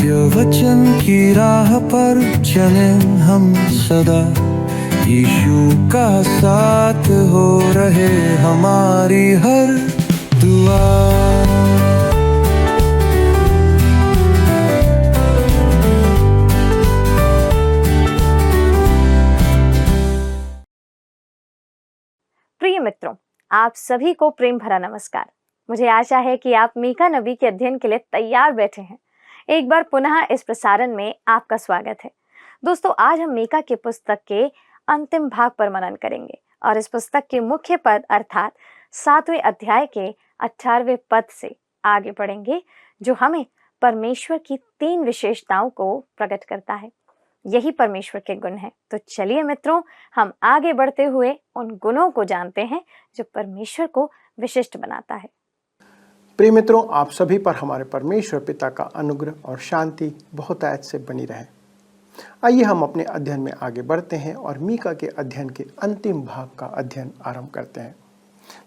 सत्य वचन की राह पर चले हम सदा, यीशु का साथ हो रहे हमारी हर दुआ। प्रिय मित्रों, आप सभी को प्रेम भरा नमस्कार। मुझे आशा है कि आप मीका नबी के अध्ययन के लिए तैयार बैठे हैं। एक बार पुनः इस प्रसारण में आपका स्वागत है। दोस्तों, आज हम मीका की पुस्तक के अंतिम भाग पर मनन करेंगे और इस पुस्तक के मुख्य पद अर्थात 7वें अध्याय के 18वें पद से आगे बढ़ेंगे, जो हमें परमेश्वर की 3 विशेषताओं को प्रकट करता है। यही परमेश्वर के गुण हैं। तो चलिए मित्रों, हम आगे बढ़ते हुए उन गुणों को जानते हैं जो परमेश्वर को विशिष्ट बनाता है। प्रिय मित्रों, आप सभी पर हमारे परमेश्वर पिता का अनुग्रह और शांति बहुतायत से बनी रहे। आइए हम अपने अध्ययन में आगे बढ़ते हैं और मीका के अध्ययन के अंतिम भाग का अध्ययन आरंभ करते हैं।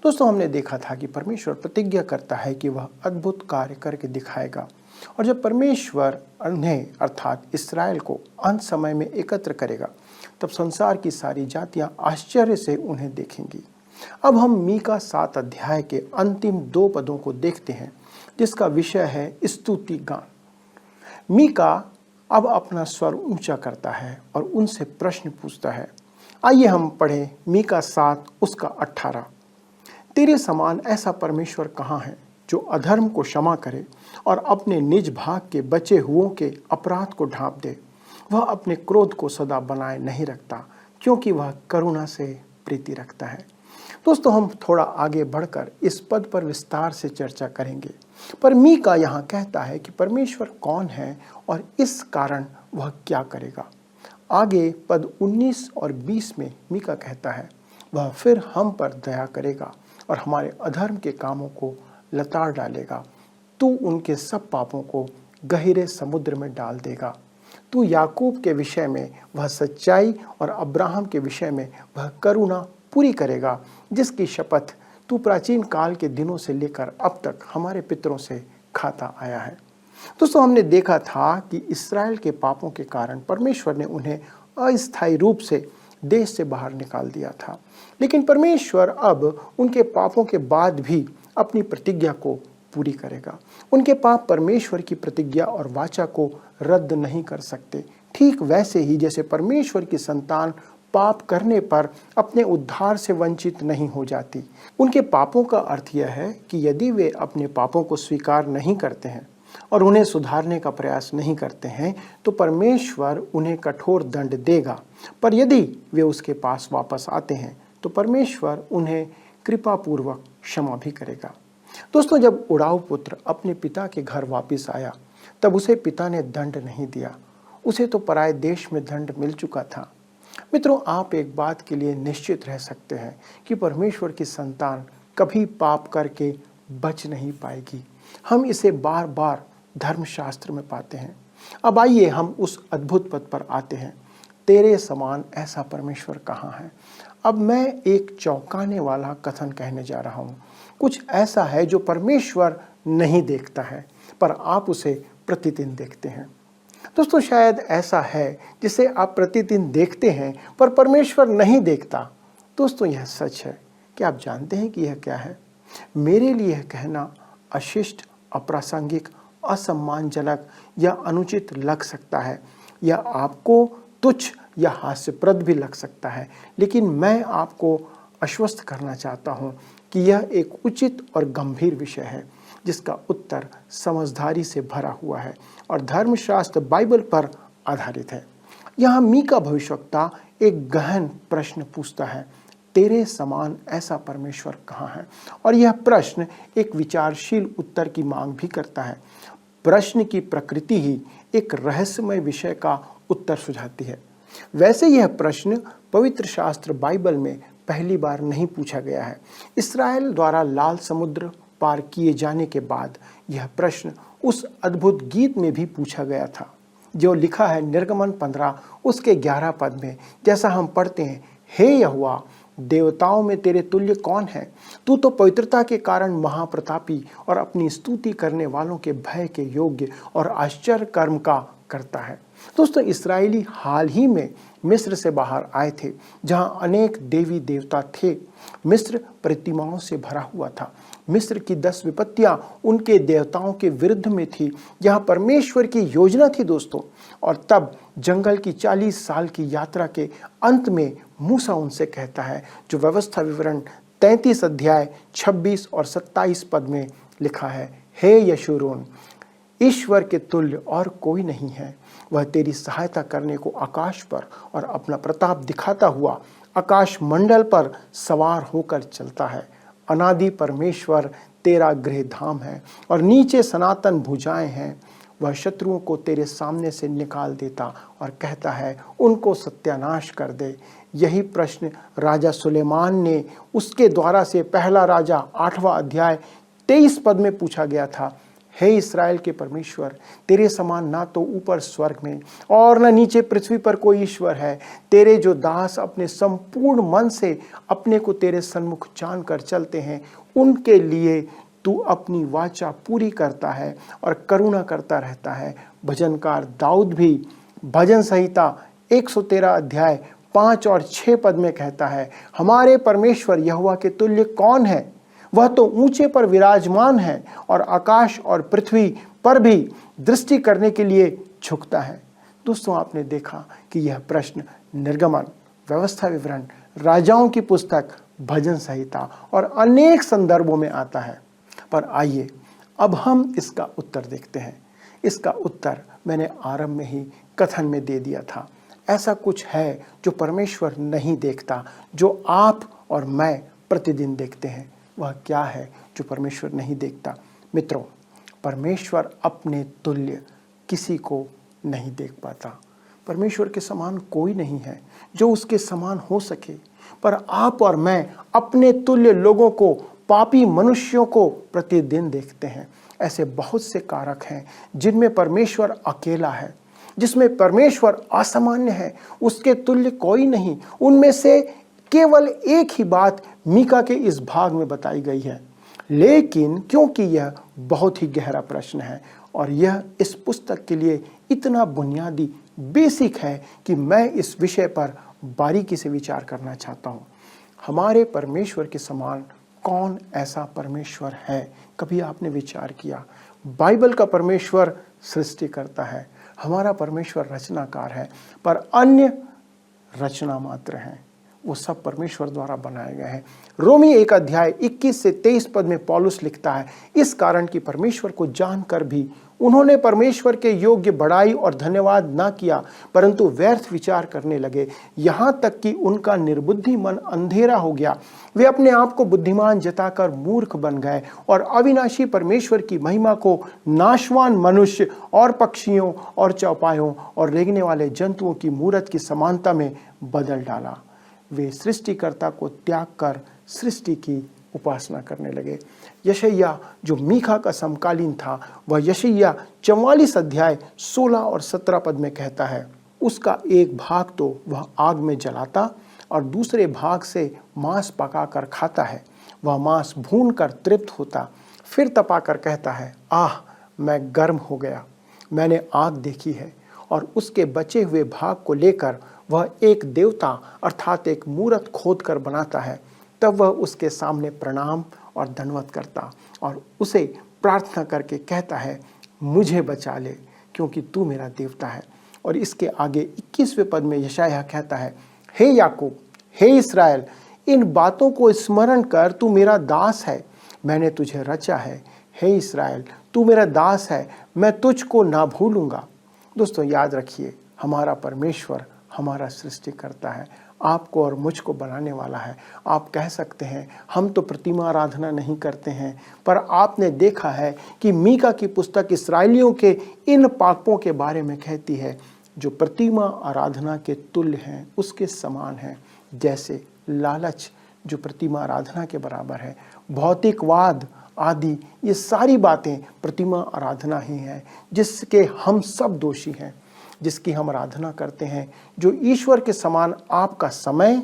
दोस्तों, हमने देखा था कि परमेश्वर प्रतिज्ञा करता है कि वह अद्भुत कार्य करके दिखाएगा, और जब परमेश्वर उन्हें अर्थात इस्राएल को अंत समय में एकत्र करेगा, तब संसार की सारी जातियां आश्चर्य से उन्हें देखेंगी। अब हम मीका 7 अध्याय के अंतिम 2 पदों को देखते हैं, जिसका विषय है स्तुति गान। मीका अब अपना स्वर ऊंचा करता है और उनसे प्रश्न पूछता है। आइए हम पढ़ें मीका 7 उसका 18। तेरे समान ऐसा परमेश्वर कहाँ है जो अधर्म को क्षमा करे और अपने निज भाग के बचे हुओं के अपराध को ढांप दे। वह अपने क्रोध को सदा बनाए नहीं रखता, क्योंकि वह करुणा से प्रीति रखता है। दोस्तों, हम थोड़ा आगे बढ़कर इस पद पर विस्तार से चर्चा करेंगे, पर मीका यहाँ कहता है कि परमेश्वर कौन है और इस कारण वह क्या करेगा। आगे पद 19 और 20 में मीका कहता है, वह फिर हम पर दया करेगा और हमारे अधर्म के कामों को लताड़ डालेगा। तू उनके सब पापों को गहरे समुद्र में डाल देगा। तू याकूब के विषय में वह सच्चाई और अब्राहम के विषय में वह करुणा पूरी करेगा, जिसकी शपथ तू प्राचीन काल के दिनों से लेकर अब तक हमारे पितरों से खाता आया है। दोस्तों, हमने देखा था कि इस्राएल के पापों के कारण परमेश्वर ने उन्हें अस्थायी रूप से देश से बाहर निकाल दिया था, लेकिन परमेश्वर अब उनके पापों के बाद भी अपनी प्रतिज्ञा को पूरी करेगा। उनके पाप परमेश्वर की प्रतिज्ञा और वाचा को रद्द नहीं कर सकते। ठीक वैसे ही जैसे परमेश्वर की संतान पाप करने पर अपने उद्धार से वंचित नहीं हो जाती। उनके पापों का अर्थ यह है कि यदि वे अपने पापों को स्वीकार नहीं करते हैं और उन्हें सुधारने का प्रयास नहीं करते हैं, तो परमेश्वर उन्हें कठोर दंड देगा। पर यदि वे उसके पास वापस आते हैं, तो परमेश्वर उन्हें कृपापूर्वक क्षमा भी करेगा। दोस्तों, जब उड़ाऊ पुत्र अपने पिता के घर वापस आया, तब उसे पिता ने दंड नहीं दिया। उसे तो पराये देश में दंड मिल चुका था। मित्रों, आप एक बात के लिए निश्चित रह सकते हैं कि परमेश्वर की संतान कभी पाप करके बच नहीं पाएगी। हम इसे बार बार धर्मशास्त्र में पाते हैं। अब आइए हम उस अद्भुत पद पर आते हैं। तेरे समान ऐसा परमेश्वर कहाँ है। अब मैं एक चौंकाने वाला कथन कहने जा रहा हूँ। कुछ ऐसा है जो परमेश्वर नहीं देखता है, पर आप उसे प्रतिदिन देखते हैं। दोस्तों, शायद ऐसा है जिसे आप प्रतिदिन देखते हैं पर परमेश्वर नहीं देखता। दोस्तों, यह सच है। क्या आप जानते हैं कि यह क्या है? मेरे लिए यह कहना अशिष्ट, अप्रासंगिक, असम्मानजनक या अनुचित लग सकता है, या आपको तुच्छ या हास्यप्रद भी लग सकता है, लेकिन मैं आपको आश्वस्त करना चाहता हूँ कि यह एक उचित और गंभीर विषय है, जिसका उत्तर समझदारी से भरा हुआ है और धर्मशास्त्र बाइबल पर आधारित है। यहाँ मीका भविष्यवक्ता एक गहन प्रश्न पूछता है, तेरे समान ऐसा परमेश्वर कहाँ है? और यह प्रश्न एक विचारशील उत्तर की मांग भी करता है। प्रश्न की प्रकृति ही एक रहस्यमय विषय का उत्तर सुझाती है। वैसे यह प्रश्न पवित्र शास्त्र बाइबल में पहली बार नहीं पूछा गया है। इस्राएल द्वारा लाल समुद्र पार किए जाने के बाद यह प्रश्न उस अद्भुत गीत में भी पूछा गया था, जो लिखा है निर्गमन 15 उसके 11 पद में, जैसा हम पढ़ते हैं, हे यहोवा, देवताओं में तेरे तुल्य कौन है? तू तो पवित्रता के कारण महाप्रतापी और अपनी स्तुति करने वालों के भय के योग्य और आश्चर्य कर्म का करता है। दोस्तों, इस्राएली हाल ही में मिस्र से बाहर आए थे, जहां अनेक देवी देवता थे। मिस्र प्रतिमाओं से भरा हुआ था। मिस्र की 10 विपत्तियां उनके देवताओं के विरुद्ध में थी। यह परमेश्वर की योजना थी दोस्तों। और तब जंगल की 40 साल की यात्रा के अंत में मूसा उनसे कहता है, जो व्यवस्था विवरण 33 अध्याय 26 और 27 पद में लिखा है, हे यशूरून, ईश्वर के तुल्य और कोई नहीं है। वह तेरी सहायता करने को आकाश पर और अपना प्रताप दिखाता हुआ आकाश मंडल पर सवार होकर चलता है। अनादि परमेश्वर तेरा गृह धाम है और नीचे सनातन भुजाएं हैं। वह शत्रुओं को तेरे सामने से निकाल देता और कहता है, उनको सत्यानाश कर दे। यही प्रश्न राजा सुलेमान ने उसके द्वारा से पहला राजा 8वां अध्याय 23 पद में पूछा गया था। हे इस्राएल के परमेश्वर, तेरे समान ना तो ऊपर स्वर्ग में और न नीचे पृथ्वी पर कोई ईश्वर है। तेरे जो दास अपने संपूर्ण मन से अपने को तेरे सन्मुख जान कर चलते हैं, उनके लिए तू अपनी वाचा पूरी करता है और करुणा करता रहता है। भजनकार दाऊद भी भजन संहिता 113 अध्याय 5 और 6 पद में कहता है, हमारे परमेश्वर यहोवा के तुल्य कौन है? वह तो ऊंचे पर विराजमान है और आकाश और पृथ्वी पर भी दृष्टि करने के लिए झुकता है। दोस्तों, आपने देखा कि यह प्रश्न निर्गमन, व्यवस्था विवरण, राजाओं की पुस्तक, भजन संहिता और अनेक संदर्भों में आता है। पर आइए अब हम इसका उत्तर देखते हैं। इसका उत्तर मैंने आरंभ में ही कथन में दे दिया था। ऐसा कुछ है जो परमेश्वर नहीं देखता, जो आप और मैं प्रतिदिन देखते हैं। वह क्या है जो परमेश्वर नहीं देखता? मित्रों, परमेश्वर अपने तुल्य किसी को नहीं देख पाता। परमेश्वर के समान कोई नहीं है जो उसके समान हो सके। पर आप और मैं अपने तुल्य लोगों को, पापी मनुष्यों को प्रतिदिन देखते हैं। ऐसे बहुत से कारक हैं जिनमें परमेश्वर अकेला है, जिसमें परमेश्वर असामान्य है, उसके तुल्य कोई नहीं। उनमें से केवल एक ही बात मीका के इस भाग में बताई गई है। लेकिन क्योंकि यह बहुत ही गहरा प्रश्न है और यह इस पुस्तक के लिए इतना बुनियादी बेसिक है कि मैं इस विषय पर बारीकी से विचार करना चाहता हूँ। हमारे परमेश्वर के समान कौन ऐसा परमेश्वर है? कभी आपने विचार किया? बाइबल का परमेश्वर सृष्टि करता है, हमारा परमेश्वर रचनाकार है, पर अन्य रचना मात्र हैं। वो सब परमेश्वर द्वारा बनाए गए हैं। रोमी 1 अध्याय 21 से 23 पद में पौलुस लिखता है, इस कारण कि परमेश्वर को जानकर भी उन्होंने परमेश्वर के योग्य बड़ाई और धन्यवाद ना किया, परंतु व्यर्थ विचार करने लगे, यहाँ तक कि उनका निर्बुद्धि मन अंधेरा हो गया। वे अपने आप को बुद्धिमान जताकर मूर्ख बन गए और अविनाशी परमेश्वर की महिमा को नाशवान मनुष्य और पक्षियों और चौपायों और रेंगने वाले जंतुओं की मूरत की समानता में बदल डाला। वे सृष्टिकर्ता को त्याग कर सृष्टि की उपासना करने लगे। यशायाह जो मीका का समकालीन था, वह यशायाह 44 अध्याय 16 और 17 पद में कहता है, उसका एक भाग तो वह आग में जलाता और दूसरे भाग से मांस पकाकर खाता है। वह मांस भून कर तृप्त होता, फिर तपाकर कहता है, आह मैं गर्म हो गया। मैंने आग देखी है। और उसके बचे हुए भाग को लेकर वह एक देवता अर्थात एक मूरत खोद कर बनाता है। तब वह उसके सामने प्रणाम और दंडवत करता और उसे प्रार्थना करके कहता है, मुझे बचा ले क्योंकि तू मेरा देवता है। और इसके आगे 21वें पद में यशायाह कहता है, हे याकूब, हे इस्राएल, इन बातों को स्मरण कर, तू मेरा दास है, मैंने तुझे रचा है। हे इस्राएल, तू मेरा दास है, मैं तुझको ना भूलूंगा। दोस्तों, याद रखिए, हमारा परमेश्वर हमारा सृष्टि करता है, आपको और मुझको बनाने वाला है। आप कह सकते हैं हम तो प्रतिमा आराधना नहीं करते हैं, पर आपने देखा है कि मीका की पुस्तक इस्राएलियों के इन पापों के बारे में कहती है जो प्रतिमा आराधना के तुल्य हैं, उसके समान हैं। जैसे लालच जो प्रतिमा आराधना के बराबर है, भौतिकवाद आदि, ये सारी बातें प्रतिमा आराधना ही हैं जिसके हम सब दोषी हैं, जिसकी हम आराधना करते हैं। जो ईश्वर के समान आपका समय,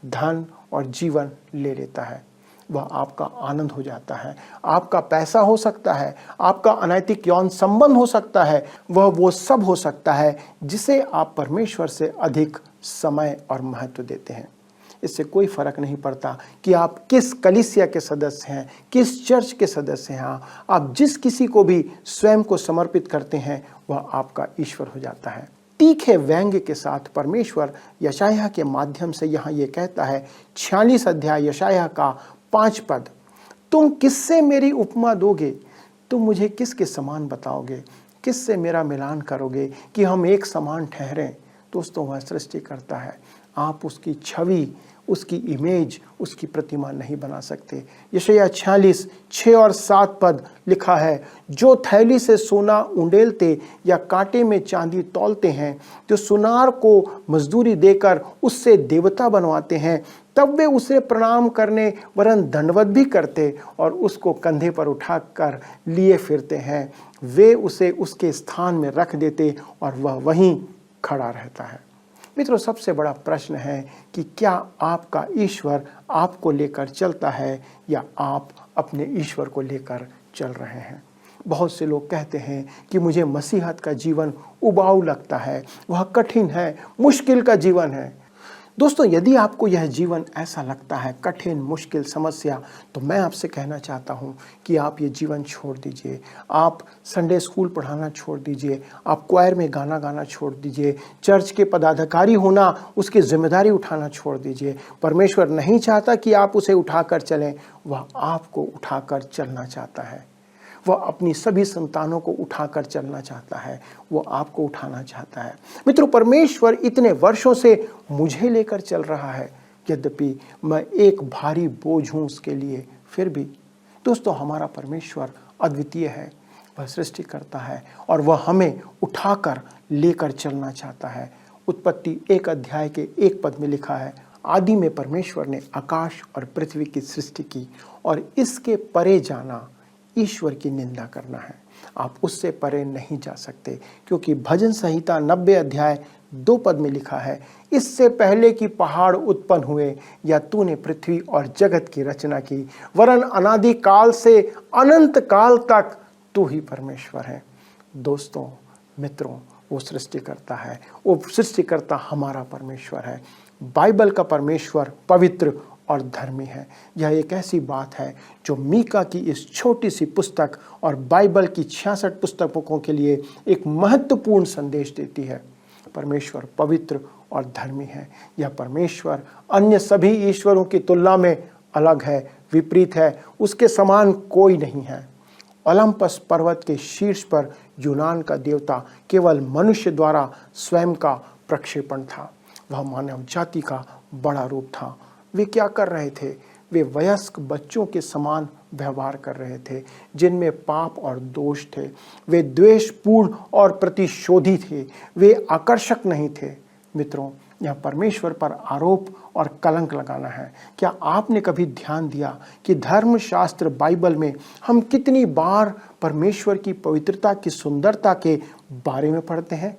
धन और जीवन ले लेता है। वह आपका आनंद हो जाता है, आपका पैसा हो सकता है, आपका अनैतिक यौन संबंध हो सकता है, वह वो सब हो सकता है जिसे आप परमेश्वर से अधिक समय और महत्व देते हैं। इससे कोई फर्क नहीं पड़ता कि आप किस कलीसिया के सदस्य हैं, किस चर्च के सदस्य हैं, आप जिस किसी को भी स्वयं को समर्पित करते हैं वह आपका ईश्वर हो जाता है। तीखे व्यंग्य के साथ परमेश्वर यशायाह के माध्यम से यहाँ ये कहता है, 46 अध्याय यशायाह का 5 पद, तुम किससे मेरी उपमा दोगे, तुम मुझे किसके समान बताओगे, किससे मेरा मिलान करोगे कि हम एक समान ठहरें। दोस्तों, वह सृष्टि करता है, आप उसकी छवि, उसकी इमेज, उसकी प्रतिमा नहीं बना सकते। यशायाह 46 6 और 7 पद लिखा है, जो थैली से सोना उंडेलते या कांटे में चांदी तौलते हैं, जो सुनार को मजदूरी देकर उससे देवता बनवाते हैं, तब वे उसे प्रणाम करने वरन दंडवत भी करते और उसको कंधे पर उठाकर लिए फिरते हैं। वे उसे उसके स्थान में रख देते और वह वहीं खड़ा रहता है। मित्रों, सबसे बड़ा प्रश्न है कि क्या आपका ईश्वर आपको लेकर चलता है या आप अपने ईश्वर को लेकर चल रहे हैं। बहुत से लोग कहते हैं कि मुझे मसीहत का जीवन उबाऊ लगता है, वह कठिन है, मुश्किल का जीवन है। दोस्तों, यदि आपको यह जीवन ऐसा लगता है, कठिन, मुश्किल, समस्या, तो मैं आपसे कहना चाहता हूं कि आप ये जीवन छोड़ दीजिए। आप संडे स्कूल पढ़ाना छोड़ दीजिए, आप क्वायर में गाना गाना छोड़ दीजिए, चर्च के पदाधिकारी होना, उसकी जिम्मेदारी उठाना छोड़ दीजिए। परमेश्वर नहीं चाहता कि आप उसे उठाकर चलें, वह आपको उठाकर चलना चाहता है। वह अपनी सभी संतानों को उठाकर चलना चाहता है, वो आपको उठाना चाहता है। मित्रों, परमेश्वर इतने वर्षों से मुझे लेकर चल रहा है, यद्यपि मैं एक भारी बोझ हूं उसके लिए, फिर भी दोस्तों हमारा परमेश्वर अद्वितीय है। वह सृष्टि करता है और वह हमें उठाकर लेकर चलना चाहता है। उत्पत्ति 1 अध्याय के 1 पद में लिखा है, आदि में परमेश्वर ने आकाश और पृथ्वी की सृष्टि की और इसके परे जाना ईश्वर की निंदा करना है। आप उससे परे नहीं जा सकते, क्योंकि भजन संहिता 90 अध्याय 2 पद में लिखा है, इससे पहले कि पहाड़ उत्पन्न हुए या तूने पृथ्वी और जगत की रचना की, वरन अनादि काल से अनंत काल तक तू ही परमेश्वर है। दोस्तों, मित्रों, वो सृष्टि करता है, वो सृष्टिकर्ता हमारा परमेश्वर है। बाइबल का परमेश्वर पवित्र और धर्मी है। यह एक ऐसी बात है जो मीका की इस छोटी सी पुस्तक और बाइबल की 66 पुस्तकों के लिए एक महत्वपूर्ण संदेश देती है। परमेश्वर पवित्र और धर्मी है। यह परमेश्वर अन्य सभी ईश्वरों की तुलना में अलग है, विपरीत है, उसके समान कोई नहीं है। ओलंपस पर्वत के शीर्ष पर यूनान का देवता केवल मनुष्य द्वारा स्वयं का प्रक्षेपण था। वह मानव जाति का बड़ा रूप था। वे क्या कर रहे थे? वे वयस्क बच्चों के समान व्यवहार कर रहे थे, जिनमें पाप और दोष थे। वे द्वेषपूर्ण और प्रतिशोधी थे। वे आकर्षक नहीं थे। मित्रों, यह परमेश्वर पर आरोप और कलंक लगाना है। क्या आपने कभी ध्यान दिया कि धर्मशास्त्र बाइबल में हम कितनी बार परमेश्वर की पवित्रता की सुंदरता के बारे में पढ़ते हैं?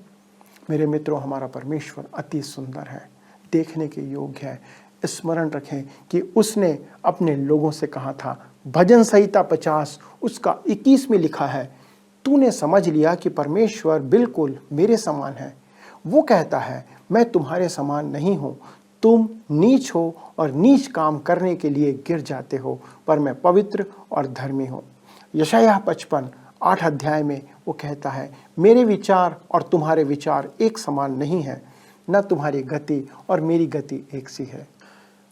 मेरे मित्रों, हमारा परमेश्वर अति सुंदर है, देखने के योग्य है। स्मरण रखें कि उसने अपने लोगों से कहा था, भजन संहिता 50 उसका 21 में लिखा है, तूने समझ लिया कि परमेश्वर बिल्कुल मेरे समान है। वो कहता है, मैं तुम्हारे समान नहीं हूँ, तुम नीच हो और नीच काम करने के लिए गिर जाते हो, पर मैं पवित्र और धर्मी हूँ। यशायाह 55 8 अध्याय में वो कहता है, मेरे विचार और तुम्हारे विचार एक समान नहीं है, न तुम्हारी गति और मेरी गति एक सी है।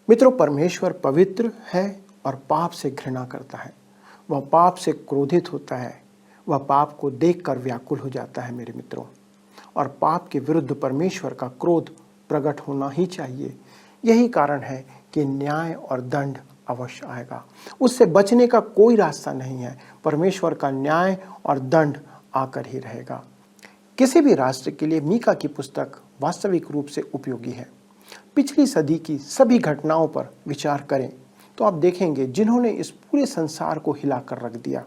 मित्रों, परमेश्वर पवित्र है और पाप से घृणा करता है। वह पाप से क्रोधित होता है। वह पाप को देखकर व्याकुल हो जाता है मेरे मित्रों। और पाप के विरुद्ध परमेश्वर का क्रोध प्रकट होना ही चाहिए। यही कारण है कि न्याय और दंड अवश्य आएगा। उससे बचने का कोई रास्ता नहीं है। परमेश्वर का न्याय और दंड आकर ही रहेगा। किसी भी राष्ट्र के लिए मीका की पुस्तक वास्तविक रूप से उपयोगी है। पिछली सदी की सभी घटनाओं पर विचार करें तो आप देखेंगे जिन्होंने इस पूरे संसार को हिलाकर रख दिया,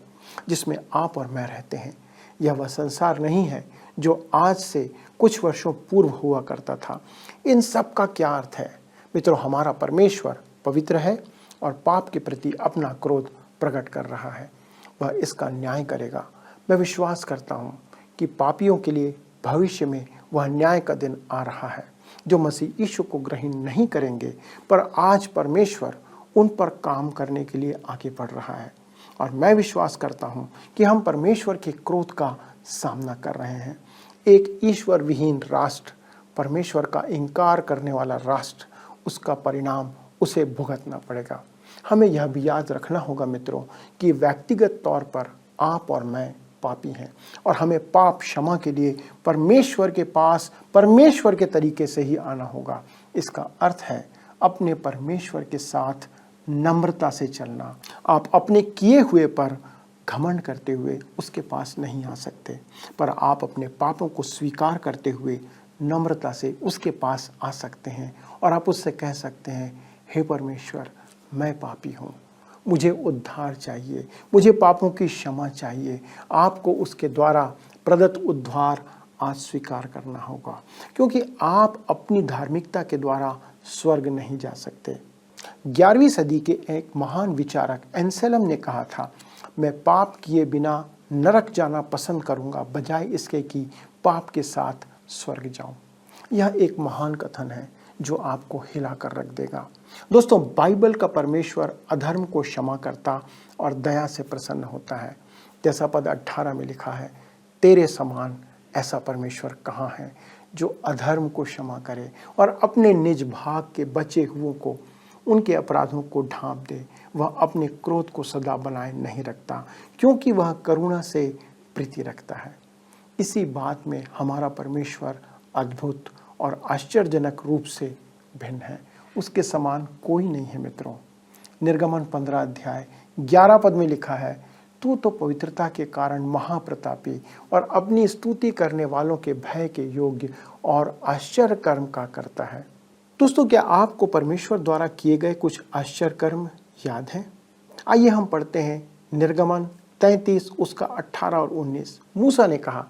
जिसमें आप और मैं रहते हैं। यह वह संसार नहीं है जो आज से कुछ वर्षों पूर्व हुआ करता था। इन सब का क्या अर्थ है? मित्रों, हमारा परमेश्वर पवित्र है और पाप के प्रति अपना क्रोध प्रकट कर रहा है। वह इसका न्याय करेगा। मैं विश्वास करता हूँ कि पापियों के लिए भविष्य में वह न्याय का दिन आ रहा है। जो मसीह यीशु को ग्रहण नहीं करेंगे, पर आज परमेश्वर उन पर काम करने के लिए आगे बढ़ रहा है। और मैं विश्वास करता हूँ कि हम परमेश्वर के क्रोध का सामना कर रहे हैं। एक ईश्वर विहीन राष्ट्र, परमेश्वर का इनकार करने वाला राष्ट्र, उसका परिणाम उसे भुगतना पड़ेगा। हमें यह भी याद रखना होगा मित्रों कि व्यक्तिगत तौर पर आप और मैं पापी हैं और हमें पाप क्षमा के लिए परमेश्वर के पास परमेश्वर के तरीके से ही आना होगा। इसका अर्थ है अपने परमेश्वर के साथ नम्रता से चलना। आप अपने किए हुए पर घमंड करते हुए उसके पास नहीं आ सकते, पर आप अपने पापों को स्वीकार करते हुए नम्रता से उसके पास आ सकते हैं और आप उससे कह सकते हैं, हे परमेश्वर, मैं पापी हूँ, मुझे उद्धार चाहिए, मुझे पापों की क्षमा चाहिए। आपको उसके द्वारा प्रदत्त उद्धार आज स्वीकार करना होगा, क्योंकि आप अपनी धार्मिकता के द्वारा स्वर्ग नहीं जा सकते। 11वीं सदी के एक महान विचारक एंसेलम ने कहा था, मैं पाप किए बिना नरक जाना पसंद करूंगा बजाय इसके कि पाप के साथ स्वर्ग जाऊं। यह एक महान कथन है जो आपको हिला कर रख देगा। दोस्तों, बाइबल का परमेश्वर अधर्म को क्षमा करता और दया से प्रसन्न होता है। जैसा पद 18 में लिखा है, तेरे समान ऐसा परमेश्वर कहाँ है जो अधर्म को क्षमा करे और अपने निज भाग के बचे हुओं को, उनके अपराधों को ढांप दे। वह अपने क्रोध को सदा बनाए नहीं रखता, क्योंकि वह करुणा से प्रीति रखता है। इसी बात में हमारा परमेश्वर अद्भुत और आश्चर्यजनक रूप से भिन्न है। उसके समान कोई नहीं है मित्रों। निर्गमन 15 अध्याय 11 पद में लिखा है, तू तो पवित्रता के कारण महाप्रतापी और अपनी स्तुति करने वालों के भय के योग्य और आश्चर्य कर्म का करता है। दोस्तों, क्या आपको परमेश्वर द्वारा किए गए कुछ आश्चर्य कर्म याद हैं? आइए हम पढ़ते हैं निर्गमन 33 उसका 18 और 19। मूसा ने कहा,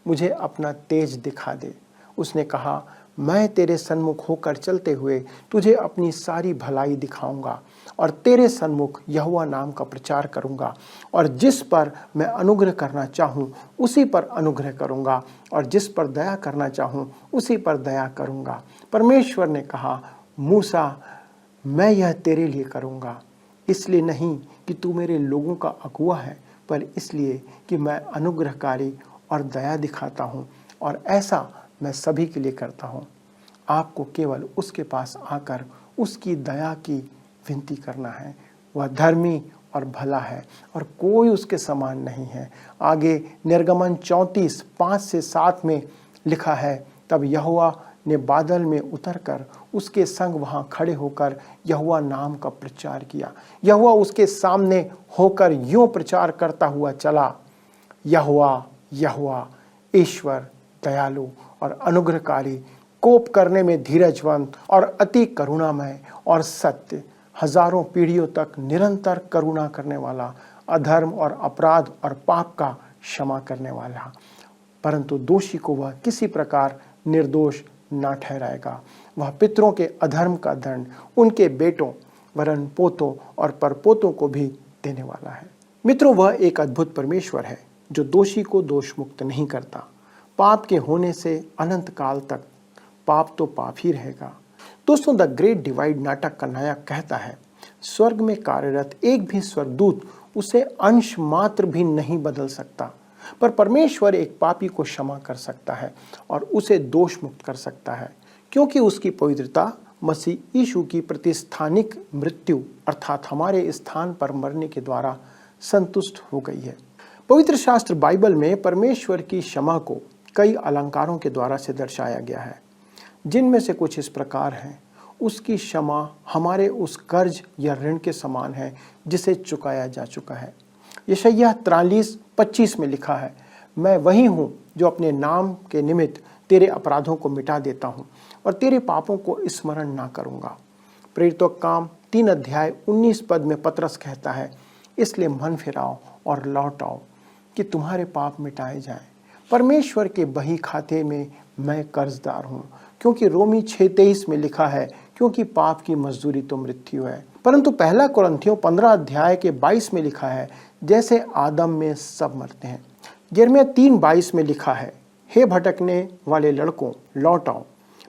मुझे अपना तेज दिखा दे। उसने कहा, मैं तेरे सन्मुख होकर चलते हुए तुझे अपनी सारी भलाई दिखाऊंगा और तेरे सन्मुख यहोवा नाम का प्रचार करूंगा, और जिस पर मैं अनुग्रह करना चाहूं उसी पर अनुग्रह करूंगा और जिस पर दया करना चाहूं उसी पर दया करूंगा। परमेश्वर ने कहा, मूसा, मैं यह तेरे लिए करूंगा, इसलिए नहीं कि तू मेरे लोगों का अगुआ है, पर इसलिए कि मैं अनुग्रहकारी और दया दिखाता हूँ, और ऐसा मैं सभी के लिए करता हूँ। आपको केवल उसके पास आकर उसकी दया की विनती करना है। वह धर्मी और भला है और कोई उसके समान नहीं है। आगे निर्गमन 34 5 से 7 में लिखा है, तब यहोवा ने बादल में उतरकर उसके संग वहाँ खड़े होकर यहोवा नाम का प्रचार किया। यहोवा उसके सामने होकर यूं प्रचार करता हुआ चला, यहोवा यहोवा ईश्वर दयालु और अनुग्रहकारी, कोप करने में धीरजवंत और अति करुणामय और सत्य, हजारों पीढ़ियों तक निरंतर करुणा करने वाला, अधर्म और अपराध और पाप का क्षमा करने वाला, परंतु दोषी को वह किसी प्रकार निर्दोष ना ठहराएगा। वह पितरों के अधर्म का दंड उनके बेटों वरन पोतों और परपोतों को भी देने वाला है। मित्रों, वह एक अद्भुत परमेश्वर है जो दोषी को दोष मुक्त नहीं करता। पाप के होने से अनंत काल तक पाप तो पाप ही रहेगा। दोस्तों, द ग्रेट डिवाइड नाटक का नायक कहता है, स्वर्ग में कार्यरत एक भी स्वर्गदूत उसे अंश मात्र भी नहीं बदल सकता, पर परमेश्वर एक पापी को क्षमा कर सकता है और उसे दोष मुक्त कर सकता है, क्योंकि उसकी पवित्रता मसीह यीशु की प्रतिस्थानिक मृत्यु अर्थात हमारे स्थान पर मरने के द्वारा संतुष्ट हो गई है। पवित्र शास्त्र बाइबल में परमेश्वर की क्षमा को कई अलंकारों के द्वारा से दर्शाया गया है, जिनमें से कुछ इस प्रकार हैं। उसकी क्षमा हमारे उस कर्ज या ऋण के समान है जिसे चुकाया जा चुका है। यशायाह 43:25 में लिखा है, मैं वही हूँ जो अपने नाम के निमित्त तेरे अपराधों को मिटा देता हूँ और तेरे पापों को स्मरण ना करूँगा। प्रेरितों का काम 3 अध्याय 19 पद में पतरस कहता है, इसलिए मन फिराओ और लौट आओ कि तुम्हारे पाप मिटाए जाएं। परमेश्वर के बही खाते में मैं कर्जदार हूँ, क्योंकि रोमी 6:23 में लिखा है क्योंकि पाप की मजदूरी तो मृत्यु है। परंतु पहला कुरिन्थियों 15 अध्याय के 22 में लिखा है, जैसे आदम में सब मरते हैं। यिर्मयाह 3:22 में लिखा है, हे भटकने वाले लड़कों लौट आओ,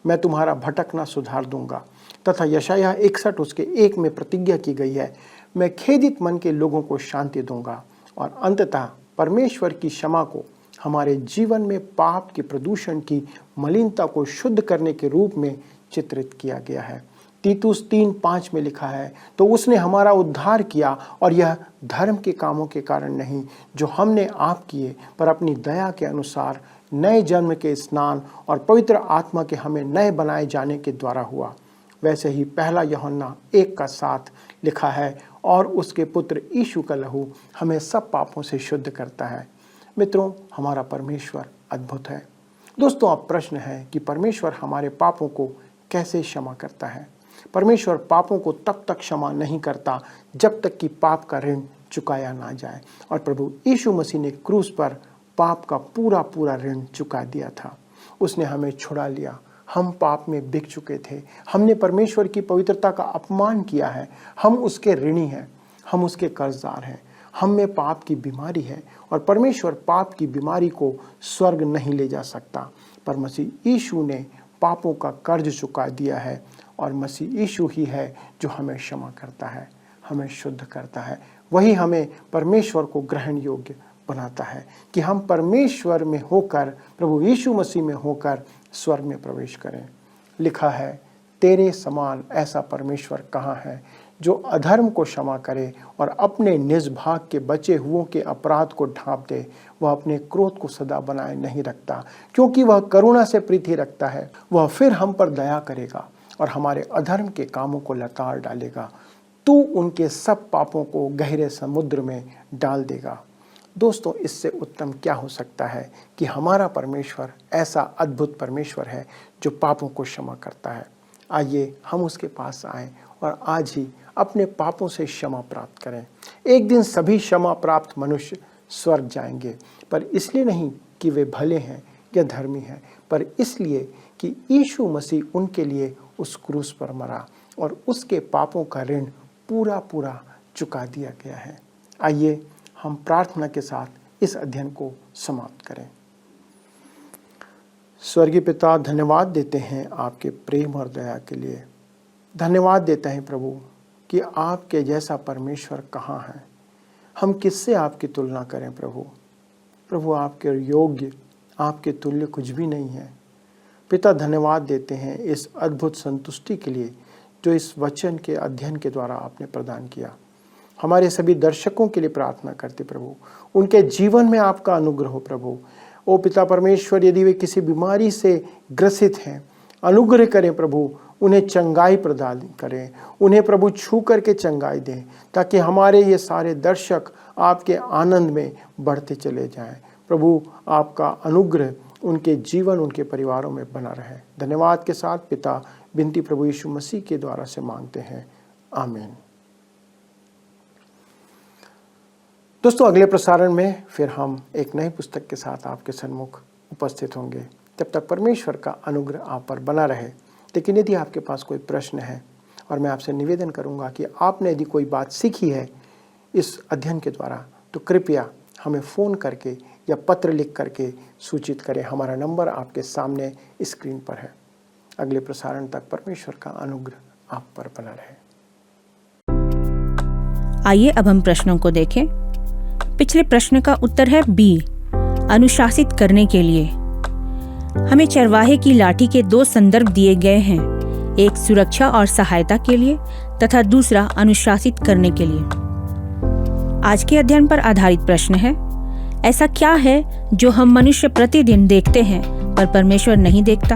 मैं तुम्हारा भटकना सुधार दूंगा। तथा यशायाह 61 उसके 1 में प्रतिज्ञा की गई है, मैं खेदित मन के लोगों को शांति दूंगा। और अंततः परमेश्वर की क्षमा को हमारे जीवन में पाप के प्रदूषण की मलिनता को शुद्ध करने के रूप में चित्रित किया गया है। तीतुस 3:5 में लिखा है, तो उसने हमारा उद्धार किया और यह धर्म के कामों के कारण नहीं जो हमने आप किए, पर अपनी दया के अनुसार नए जन्म के स्नान और पवित्र आत्मा के हमें नए बनाए जाने के द्वारा हुआ। वैसे ही पहला यूहन्ना 1:7 लिखा है, और उसके पुत्र यीशु का लहू हमें सब पापों से शुद्ध करता है। मित्रों, हमारा परमेश्वर अद्भुत है। दोस्तों, अब प्रश्न है कि परमेश्वर हमारे पापों को कैसे क्षमा करता है। परमेश्वर पापों को तब तक क्षमा नहीं करता जब तक कि पाप का ऋण चुकाया ना जाए, और प्रभु यीशु मसीह ने क्रूस पर पाप का पूरा पूरा ऋण चुका दिया था। उसने हमें छुड़ा लिया। हम पाप में बिक चुके थे। हमने परमेश्वर की पवित्रता का अपमान किया है। हम उसके ऋणी हैं, हम उसके कर्जदार हैं। हम में पाप की बीमारी है और परमेश्वर पाप की बीमारी को स्वर्ग नहीं ले जा सकता, पर मसीह यीशु ने पापों का कर्ज चुका दिया है, और मसीह यीशु ही है जो हमें क्षमा करता है, हमें शुद्ध करता है। वही हमें परमेश्वर को ग्रहण योग्य बनाता है कि हम परमेश्वर में होकर, प्रभु यीशु मसीह में होकर स्वर्ग में प्रवेश करें। लिखा है, तेरे समान ऐसा परमेश्वर कहाँ है जो अधर्म को क्षमा करे और अपने निज भाग के बचे हुओं के अपराध को ढांप दे। वह अपने क्रोध को सदा बनाए नहीं रखता, क्योंकि वह करुणा से प्रीति रखता है। वह फिर हम पर दया करेगा और हमारे अधर्म के कामों को लताड़ डालेगा। तू उनके सब पापों को गहरे समुद्र में डाल देगा। दोस्तों, इससे उत्तम क्या हो सकता है कि हमारा परमेश्वर ऐसा अद्भुत परमेश्वर है जो पापों को क्षमा करता है। आइए हम उसके पास आएं और आज ही अपने पापों से क्षमा प्राप्त करें। एक दिन सभी क्षमा प्राप्त मनुष्य स्वर्ग जाएंगे, पर इसलिए नहीं कि वे भले हैं या धर्मी हैं, पर इसलिए कि यीशु मसीह उनके लिए उस क्रूस पर मरा और उसके पापों का ऋण पूरा पूरा चुका दिया गया है। आइए हम प्रार्थना के साथ इस अध्ययन को समाप्त करें। स्वर्गीय पिता, धन्यवाद देते हैं आपके प्रेम और दया के लिए। धन्यवाद देते हैं प्रभु कि आपके जैसा परमेश्वर कहाँ है। हम किससे आपकी तुलना करें प्रभु आपके योग्य, आपके तुल्य कुछ भी नहीं है। पिता, धन्यवाद देते हैं इस अद्भुत संतुष्टि के लिए जो इस वचन के अध्ययन के द्वारा आपने प्रदान किया। हमारे सभी दर्शकों के लिए प्रार्थना करते प्रभु, उनके जीवन में आपका अनुग्रह हो प्रभु। ओ पिता परमेश्वर, यदि वे किसी बीमारी से ग्रसित हैं, अनुग्रह करें प्रभु, उन्हें चंगाई प्रदान करें, उन्हें प्रभु छू करके चंगाई दें, ताकि हमारे ये सारे दर्शक आपके आनंद में बढ़ते चले जाएं। प्रभु, आपका अनुग्रह उनके जीवन, उनके परिवारों में बना रहे। धन्यवाद के साथ पिता, विनती प्रभु यीशु मसीह के द्वारा से मांगते हैं, आमीन। दोस्तों, अगले प्रसारण में फिर हम एक नई पुस्तक के साथ आपके सन्मुख उपस्थित होंगे। तब तक परमेश्वर का अनुग्रह आप पर बना रहे। लेकिन यदि आपके पास कोई प्रश्न है, और मैं आपसे निवेदन करूंगा कि आपने यदि कोई बात सीखी है इस अध्ययन के द्वारा, तो कृपया हमें फ़ोन करके या पत्र लिख करके सूचित करें। हमारा नंबर आपके सामने स्क्रीन पर है। अगले प्रसारण तक परमेश्वर का अनुग्रह आप पर बना रहे। आइए अब हम प्रश्नों को देखें। पिछले प्रश्न का उत्तर है बी, अनुशासित करने के लिए। हमें चरवाहे की लाठी के 2 संदर्भ दिए गए हैं, एक सुरक्षा और सहायता के लिए तथा दूसरा अनुशासित करने के लिए। आज के अध्ययन पर आधारित प्रश्न है, ऐसा क्या है जो हम मनुष्य प्रतिदिन देखते हैं पर परमेश्वर नहीं देखता?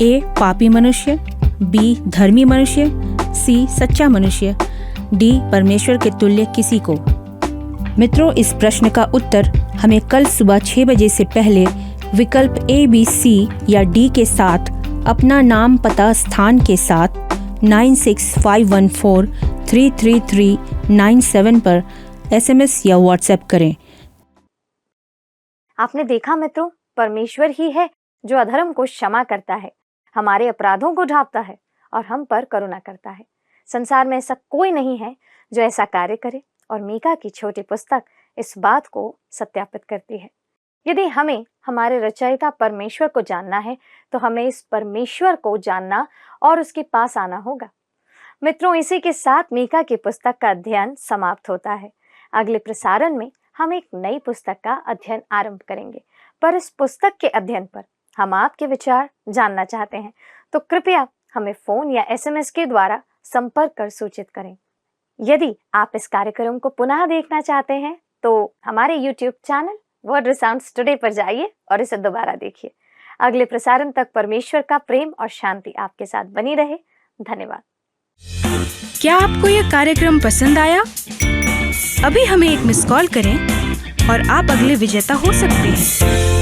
ए, पापी मनुष्य, बी, धर्मी मनुष्य, सी, सच्चा मनुष्य, डी, परमेश्वर के तुल्य किसी को। मित्रों, इस प्रश्न का उत्तर हमें कल सुबह 6 बजे से पहले विकल्प A, B, C या D के साथ अपना नाम, पता, स्थान के साथ 9651433397 पर SMS या WhatsApp करें। आपने देखा मित्रों, परमेश्वर ही है जो अधर्म को क्षमा करता है, हमारे अपराधों को ढांपता है और हम पर करुणा करता है। संसार में ऐसा कोई नहीं है जो ऐसा कार्य करे, और मीका की छोटी पुस्तक इस बात को सत्यापित करती है। यदि हमें हमारे रचयिता परमेश्वर को जानना है तो हमें इस परमेश्वर को जानना और उसके पास आना होगा। मित्रों, इसी के साथ मीका की पुस्तक का अध्ययन समाप्त होता है। अगले प्रसारण में हम एक नई पुस्तक का अध्ययन आरंभ करेंगे, पर इस पुस्तक के अध्ययन पर हम आपके विचार जानना चाहते हैं, तो कृपया हमें फोन या SMS के द्वारा संपर्क कर सूचित करें। यदि आप इस कार्यक्रम को पुनः देखना चाहते हैं तो हमारे YouTube चैनल वर्ड रिसाउंड्स टुडे पर जाइए और इसे दोबारा देखिए। अगले प्रसारण तक परमेश्वर का प्रेम और शांति आपके साथ बनी रहे। धन्यवाद। क्या आपको यह कार्यक्रम पसंद आया? अभी हमें एक मिस कॉल करें और आप अगले विजेता हो सकते हैं।